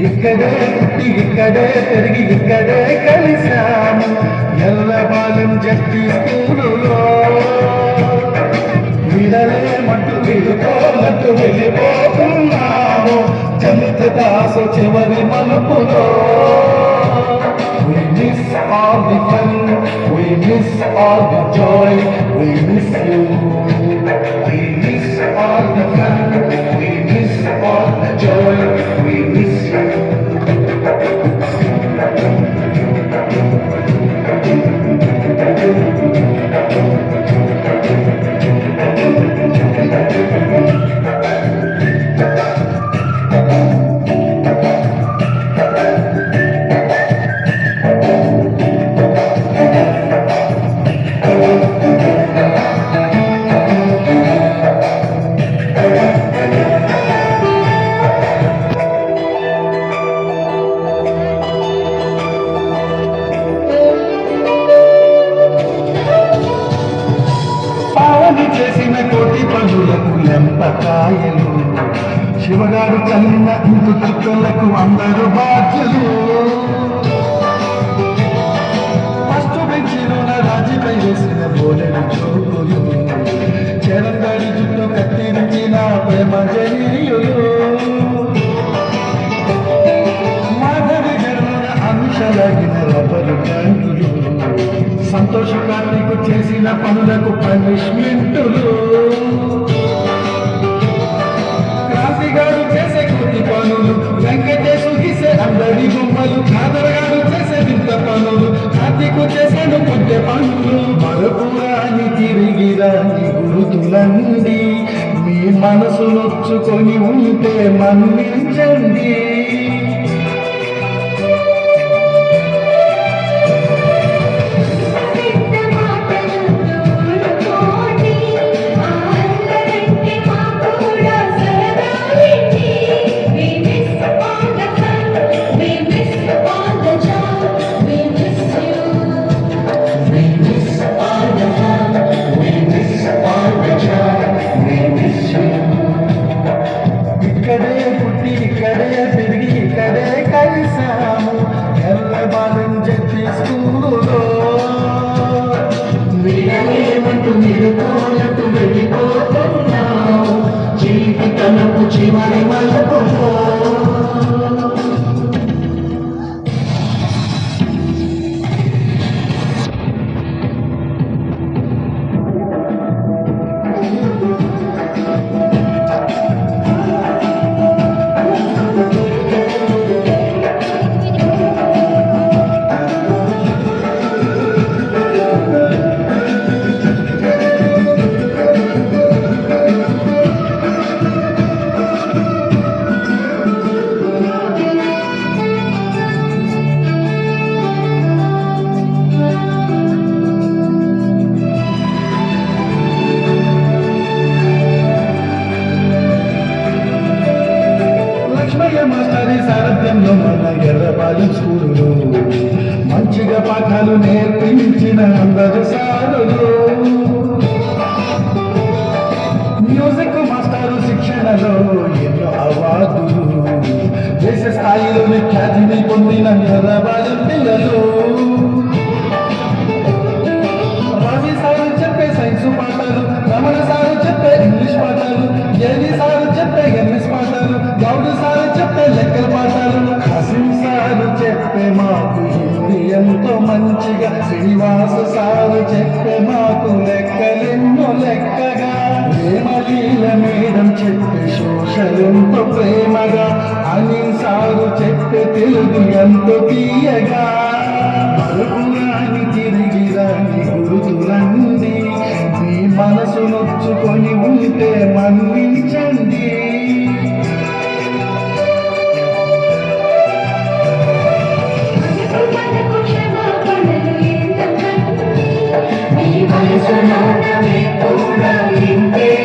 ఇక్కడే పుట్టి ఇక్కడే పెరిగి ఇక్కడే కలిశాము ఎల్లబాలెం జట్టి స్కూలులో విడలేమంటూ విడుకోనట్టు వెళ్ళిపోతున్నాము జంత దాసు చివరి మలుపులో We miss all the fun, we miss all the joy, we miss you. We miss all the fun, we miss all the joy, we miss you. చేసిన కోటి పనులకు ఎంపకాయలు శివగారు చల్లిన ఇంటి చుక్కలకు అందరూ బాధ్యులు ఫస్ట్ బెంచిలోన రాజీపై వేసిన బోలెడు చూపులు చరణగారి చుట్టూ కత్తిరించిన ప్రేమ జనీయులు మాధవి గరుడ అంశలాగిన రబ్బరు ట్యాంకులు సంతోష కార్తీకు చేసిన పనులకు పనిష్మెంటులు క్రాంతి గారు చేసే కొద్ది పనులు వెంకటేశు గీసే అందరి బొమ్మలు ఖాదర్ గారు చేసే వింత పనులు కార్తీకు చేసేను కొంచె పనులు మరపురాని తిరిగి రాని గురుతులండి మీ మనసు నొచ్చుకొని ఉంటే మన్నించండి ఇక్కడే పుట్టి ఇక్కడే పెరిగి ఇక్కడే కలిసాము ఎల్లబాలెం జట్టి స్కూలులో వీడలేమంటూ నిరుకోనట్టు వెళ్ళిపోతున్నాము జీవితనకు చివరి మలుపులో మాస్టరీ సారథ్యంలో మన ఎర్రబాలెం స్కూలులో మంచిగా పాఠాలు నేర్పించిన అందరు సారులు మ్యూజిక్ మాస్టారు శిక్షణలో ఎన్నో అవార్డులు దేశ స్థాయిలోని ఖ్యాతిని పొందిన ఎర్రబాలెం పిల్లలు రవి సారు చెప్పే సైన్స్ పాఠాలు రమణ సారు చెప్పే ఇంగ్లీష్ పాఠాలు ఏవి సారు చెప్పే ఎంఎస్ పాఠాలు గౌడు సారు చెప్పే లెక్కల పాఠాలు హసీం సారు చెప్పే మాకు హిందీ ఎంతో మంచిగా శ్రీనివాస సారు చెప్పే మాకు లెక్కలెన్నో లెక్కగా ప్రేమలీల మేడం చెప్పే శోషలెంతో ప్రేమగా అనిల్ సారు చెప్పే తెలుగు ఎంతో తీయగా మరపురాని తిరిగి రాని గురు రోజులండి మీ మనసు నొచ్చుకొని ఉంటే మన్నించండి మీ మనసులో కూడా ఇంతే